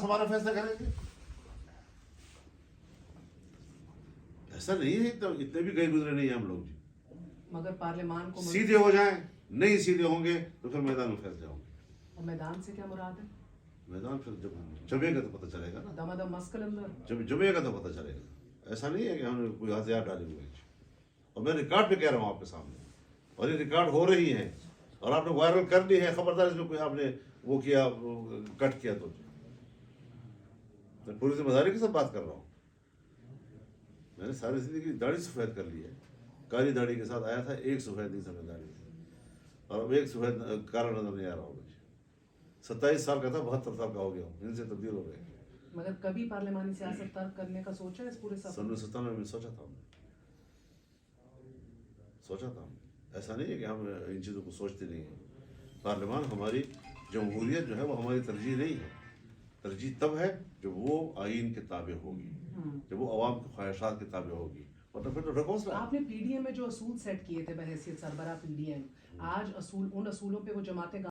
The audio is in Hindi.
हमारा फैसला करेंगे। ऐसा नहीं है, तो इतने भी गए गुजरे नहीं है हम लोग जी। मगर पार्लियामान को सीधे हो जाएं, नहीं सीधे होंगे तो फिर मैदान में फैसले होंगे। और मैदान से क्या मुराद है? मैदान फिर जब जमेगा तो पता चलेगा ना, दमादम मस्कल अंदर जब जमेगा तो पता चलेगा। ऐसा नहीं है कि हमने कोई हथियार डाले हुए हैं। और मैं रिकॉर्ड पे कह रहा हूँ आपके सामने, और ये रिकॉर्ड हो रही है और आपने वायरल कर दी है। खबरदार इसमें कोई आपने वो किया, कट किया तो मैं पूरी जिम्मेदारी के साथ बात कर रहा हूँ। मैंने सारी जिंदगी दाढ़ी सफ़ेद कर ली है, काली दाढ़ी के साथ आया था, एक सफ़ेद नहीं सफ़ेद दाढ़ी से, और अब एक सफ़ेद काला नजर नहीं आ रहा हूँ मुझे। 27 साल का था, 72 साल का हो गया हूँ, इनसे तब्दील हो गए। मगर कभी पार्लियामानी सियासत तर्क करने का सोचा है इस पूरे सफर? 97 में सोचा था, ऐसा नहीं है कि हम इन चीज़ों को सोचते नहीं हैं। पार्लियामान हमारी जमहूरियत जो है वो हमारी तरजीह नहीं है। तरजीह तब है जब वो आइन के ताबे होगी, जब वो अवाम की ख्वाहिशात के ताबे होगी, मतलब फिर तो ढकोसला है। आपने पीडीएम में जो असूल सेट किए थे बहैसियत सरबराह पीडीएम, आज उन असूलों पे वो जमातें